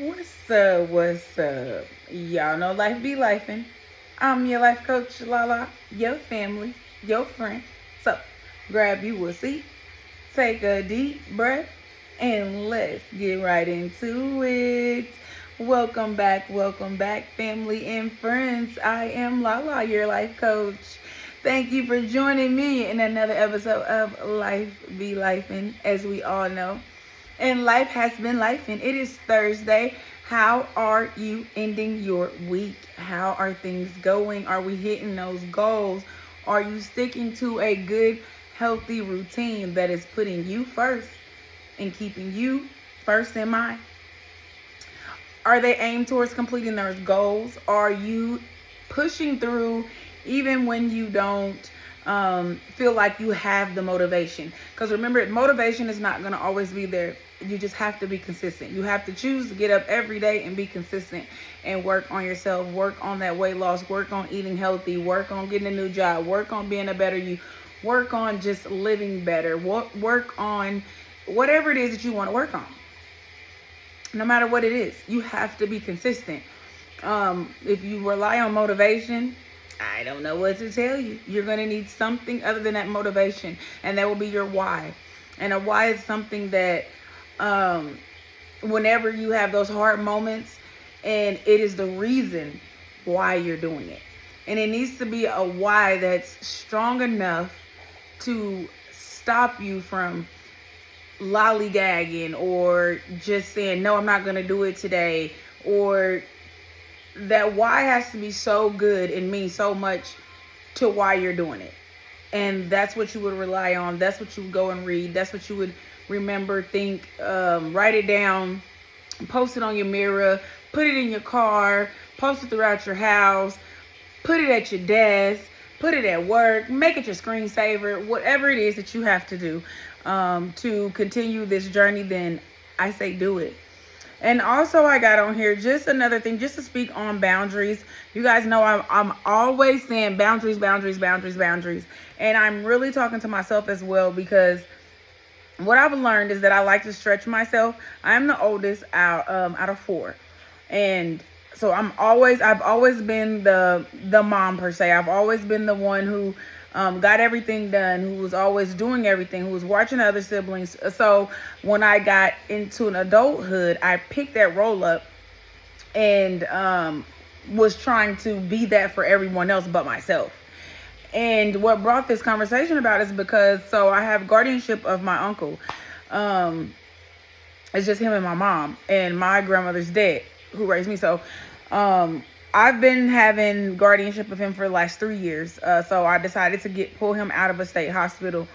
What's up? What's up? Y'all know life be lifing. I'm your life coach, Lala, your family, your friend. So grab you a seat, take a deep breath, and let's get right into it. Welcome back, family and friends. I am Lala, your life coach. Thank you for joining me in another episode of Life Be Lifing, as we all know. And life has been life, and it is Thursday. How are you ending your week? How are things going? Are we hitting those goals? Are you sticking to a good, healthy routine that is putting you first and keeping you first in mind? Are they aimed towards completing those goals? Are you pushing through even when you don't feel like you have the motivation? Because remember, motivation is not going to always be there. You just have to be consistent. You have to choose to get up every day and be consistent and work on yourself, work on that weight loss, work on eating healthy, work on getting a new job, work on being a better you, work on just living better, work on whatever it is that you want to work on. No matter what it is, you have to be consistent. If you rely on motivation, I don't know what to tell you. You're going to need something other than that motivation, and that will be your why. And a why is something that whenever you have those hard moments, and it is the reason why you're doing it. And it needs to be a why that's strong enough to stop you from lollygagging or just saying, no, I'm not going to do it today. Or that why has to be so good and mean so much to why you're doing it. And that's what you would rely on. That's what you would go and read. That's what you would remember, think, write it down, post it on your mirror, put it in your car, post it throughout your house, put it at your desk, put it at work, make it your screensaver, whatever it is that you have to do to continue this journey, then I say do it. And also I got on here just another thing, just to speak on boundaries. You guys know I'm always saying boundaries. And I'm really talking to myself as well, because what I've learned is that I like to stretch myself. I'm the oldest out of four. And so I've always been the mom per se. I've always been the one who got everything done, who was always doing everything, who was watching the other siblings. So when I got into an adulthood, I picked that role up and was trying to be that for everyone else but myself. And what brought this conversation about is because, so I have guardianship of my uncle. It's just him and my mom, and my grandmother's dead, who raised me. So I've been having guardianship of him for the last 3 years. So I decided to pull him out of a state hospital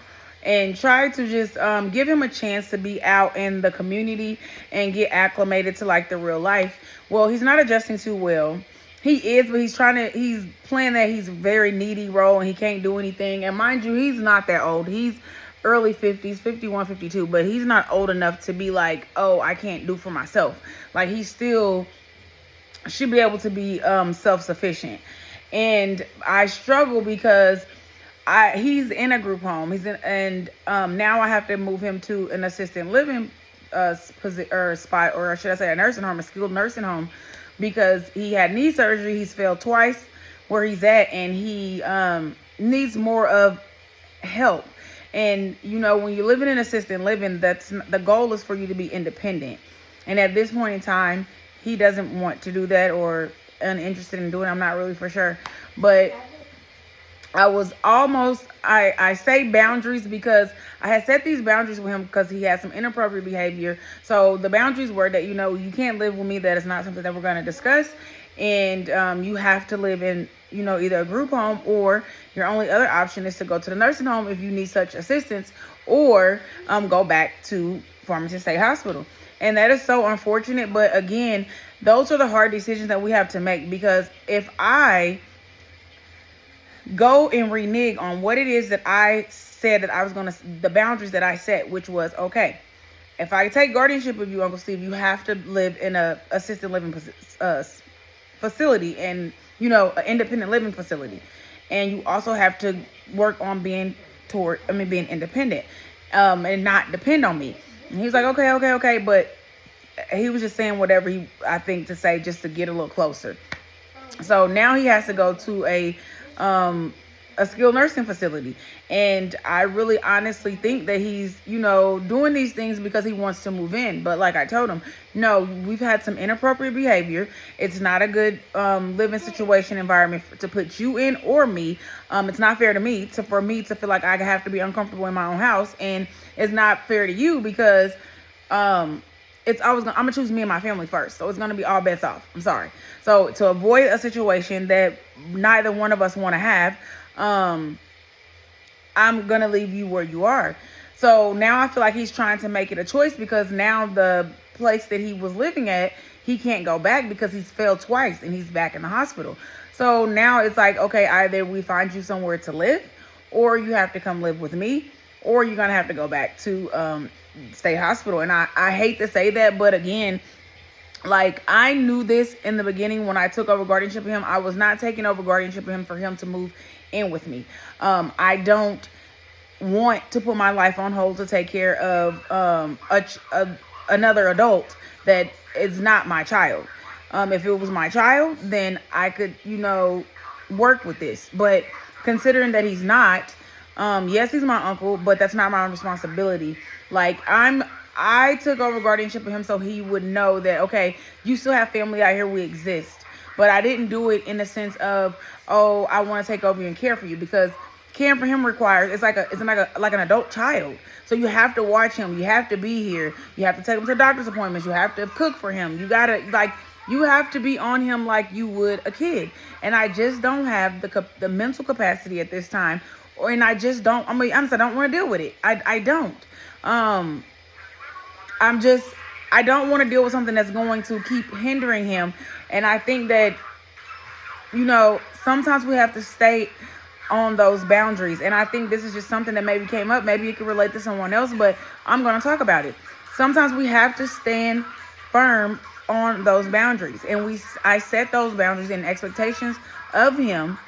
and try to just give him a chance to be out in the community and get acclimated to like the real life. Well, he's not adjusting too well. He is, but he's playing that he's very needy role and he can't do anything. And mind you, he's not that old. He's early 50s, 51, 52, but he's not old enough to be like, oh, I can't do for myself. Like, he still should be able to be self-sufficient. And I struggle because he's in a group home. Now I have to move him to an assisted living spot, or should I say a nursing home, a skilled nursing home, because he had knee surgery. He's failed twice where he's at, and he needs more of help. And when you're living in assisted living, that's the goal is for you to be independent. And at this point in time, he doesn't want to do that or uninterested in doing it. I'm not really for sure. But I was almost, I say boundaries because I had set these boundaries with him because he had some inappropriate behavior. So the boundaries were that, you can't live with me. That is not something that we're going to discuss. And you have to live in, either a group home, or your only other option is to go to the nursing home if you need such assistance, or go back to Farmington State Hospital. And that is so unfortunate. But again, those are the hard decisions that we have to make, because if I go and renege on what it is that I said that I was going to, the boundaries that I set, which was, okay, if I take guardianship of you, Uncle Steve, you have to live in a assisted living facility, and, an independent living facility. And you also have to work on being independent, and not depend on me. And he was like, okay. But he was just saying whatever I think, to say just to get a little closer. So now he has to go to a skilled nursing facility. And I really honestly think that he's, doing these things because he wants to move in. But like I told him, no, we've had some inappropriate behavior. It's not a good living situation environment to put you in or me. It's not fair to me for me to feel like I have to be uncomfortable in my own house. And it's not fair to you because I'm gonna choose me and my family first. So it's gonna be all bets off. I'm sorry. So to avoid a situation that neither one of us want to have, I'm gonna leave you where you are. So now I feel like he's trying to make it a choice, because now the place that he was living at, he can't go back because he's failed twice and he's back in the hospital. So now it's like, okay, either we find you somewhere to live, or you have to come live with me, or you're gonna have to go back to state hospital. And I hate to say that, but again, like, I knew this in the beginning when I took over guardianship of him. I was not taking over guardianship of him for him to move in with me. I don't want to put my life on hold to take care of another adult that is not my child. If it was my child, then I could, work with this. But considering that he's not, yes, he's my uncle, but that's not my responsibility. Like, I took over guardianship of him so he would know that, okay, you still have family out here, we exist. But I didn't do it in the sense of, oh, I want to take over you and care for you, because caring for him requires, it's like an adult child. So you have to watch him. You have to be here. You have to take him to doctor's appointments. You have to cook for him. You have to be on him like you would a kid. And I just don't have the mental capacity at this time. And I just don't, honestly, I don't want to deal with it. I don't. I don't want to deal with something that's going to keep hindering him. And I think that, sometimes we have to stay on those boundaries. And I think this is just something that maybe came up. Maybe it could relate to someone else, but I'm going to talk about it. Sometimes we have to stand firm on those boundaries. And I set those boundaries and expectations of him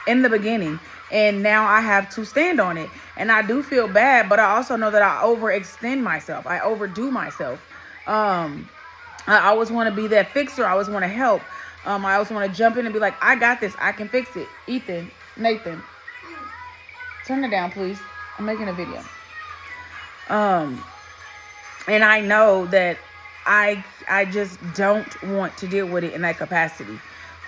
in the beginning. And now I have to stand on it. And I do feel bad, but I also know that I overextend myself. I overdo myself. I always want to be that fixer. I always want to help. I always want to jump in and be like, I got this. I can fix it. Nathan, turn it down, please. I'm making a video. And I know that I just don't want to deal with it in that capacity.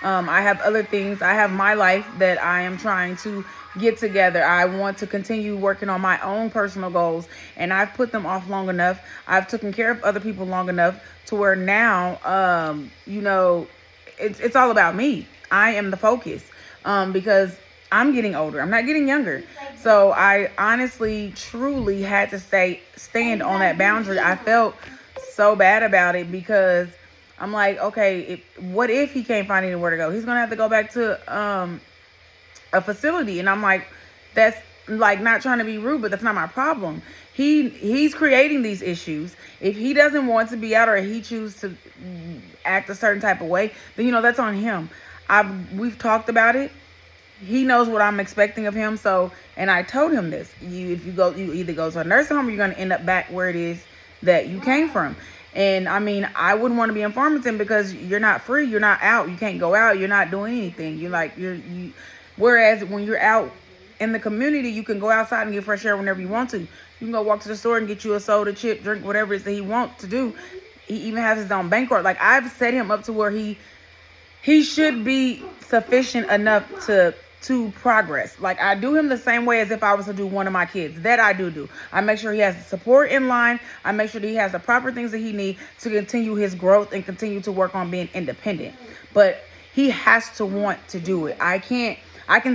I have other things. I have my life that I am trying to get together. I want to continue working on my own personal goals, and I've put them off long enough. I've taken care of other people long enough to where now, it's all about me. I am the focus, because I'm getting older. I'm not getting younger. So I honestly, truly had to stand on that boundary. I felt so bad about it, because I'm like, okay, what if he can't find anywhere to go? He's going to have to go back to a facility. And I'm like, that's like, not trying to be rude, but that's not my problem. He's creating these issues. If he doesn't want to be out, or he chooses to act a certain type of way, then, that's on him. We've talked about it. He knows what I'm expecting of him. So, and I told him this, you either go to a nursing home, or you're going to end up back where it is that you came from. And I mean, I wouldn't want to be in Farmington, because you're not free. You're not out. You can't go out. You're not doing anything. Whereas when you're out in the community, you can go outside and get fresh air whenever you want to. You can go walk to the store and get you a soda, chip, drink, whatever it is that he wants to do. He even has his own bank card. Like, I've set him up to where he should be sufficient enough to progress. Like, I do him the same way as if I was to do one of my kids. That I do. I make sure he has the support in line. I make sure that he has the proper things that he needs to continue his growth and continue to work on being independent. But he has to want to do it. I can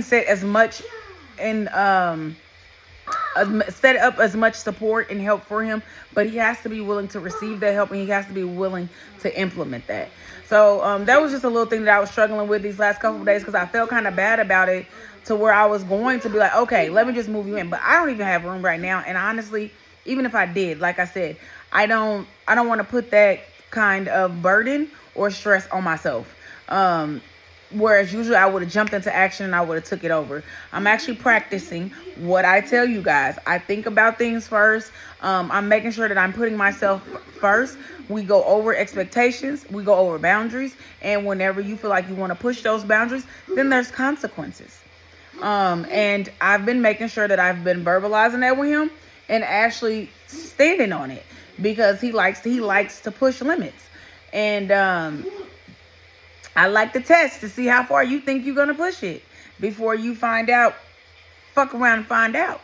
set as much and set up as much support and help for him, but he has to be willing to receive that help, and he has to be willing to implement that. So that was just a little thing that I was struggling with these last couple of days, because I felt kind of bad about it, to where I was going to be like, okay, let me just move you in. But I don't even have room right now. And honestly, even if I did, like I said, I don't want to put that kind of burden or stress on myself. Whereas usually I would have jumped into action and I would have took it over. I'm actually practicing what I tell you guys. I think about things first. I'm making sure that I'm putting myself first. We go over expectations. We go over boundaries. And whenever you feel like you want to push those boundaries, then there's consequences. And I've been making sure that I've been verbalizing that with him and actually standing on it, because he likes to push limits. And I like to test to see how far you think you're going to push it before you find out. Fuck around and find out.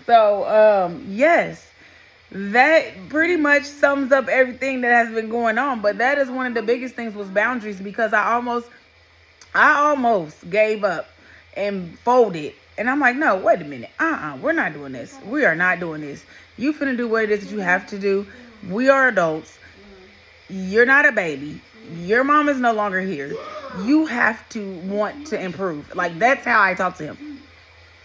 So, yes, that pretty much sums up everything that has been going on. But that is one of the biggest things, was boundaries, because I almost gave up and folded. And I'm like, no, wait a minute. We're not doing this. We are not doing this. You finna do what it is that you have to do. We are adults. You're not a baby. Your mom is no longer here. You have to want to improve. Like, that's how I talk to him,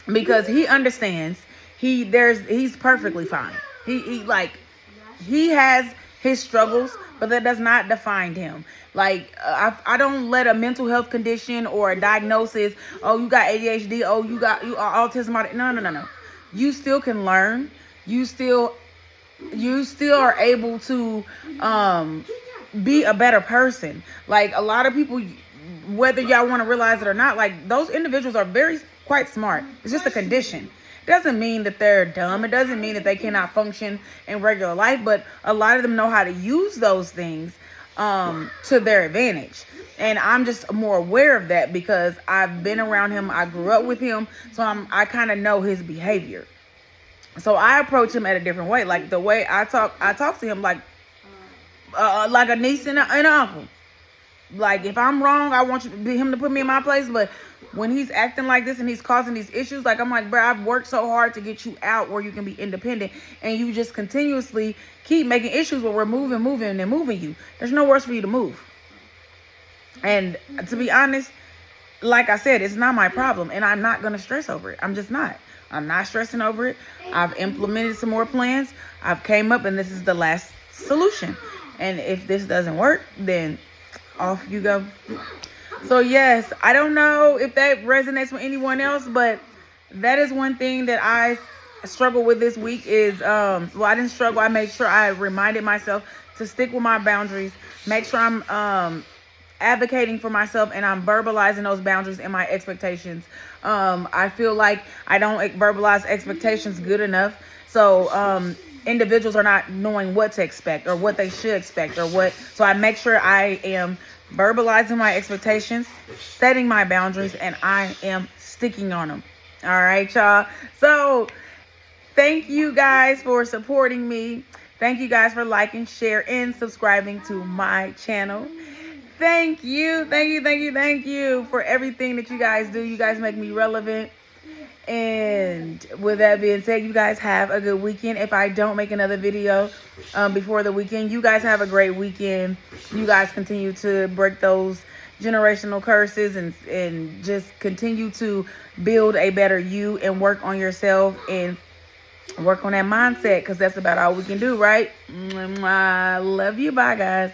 because he understands. He's perfectly fine. He has his struggles, but that does not define him. Like, I don't let a mental health condition or a diagnosis, oh, you got ADHD, oh, you are autism. No. You still can learn. You still are able to be a better person. Like, a lot of people, whether y'all want to realize it or not, like, those individuals are quite smart. It's just a condition. It doesn't mean that they're dumb. It doesn't mean that they cannot function in regular life, but a lot of them know how to use those things to their advantage. And I'm just more aware of that because I've been around him. I grew up with him, so I kind of know his behavior. So I approach him at a different way. Like, the way I talk to him like a niece and an uncle. Like, if I'm wrong, I want him to put me in my place. But when he's acting like this and he's causing these issues, like, I'm like, bro, I've worked so hard to get you out where you can be independent, and you just continuously keep making issues where we're moving you. There's nowhere else for you to move. And to be honest, like I said, it's not my problem, and I'm not going to stress over it. I'm just not. I'm not stressing over it. I've implemented some more plans. I've came up, and this is the last solution. And if this doesn't work, then off you go. So yes, I don't know if that resonates with anyone else, but that is one thing that I struggled with this week is, well, I didn't struggle. I made sure I reminded myself to stick with my boundaries, make sure I'm advocating for myself, and I'm verbalizing those boundaries and my expectations. I feel like I don't verbalize expectations good enough. So individuals are not knowing what to expect or what they should expect or what. So I make sure I am verbalizing my expectations, setting my boundaries, and I am sticking on them. All right, y'all. So thank you guys for supporting me. Thank you guys for liking, share, and subscribing to my channel. Thank you for everything that you guys do. You guys make me relevant. And with that being said, you guys have a good weekend. If I don't make another video before the weekend, you guys have a great weekend. You guys continue to break those generational curses and just continue to build a better you and work on yourself and work on that mindset, because that's about all we can do, right? I love you. Bye, guys.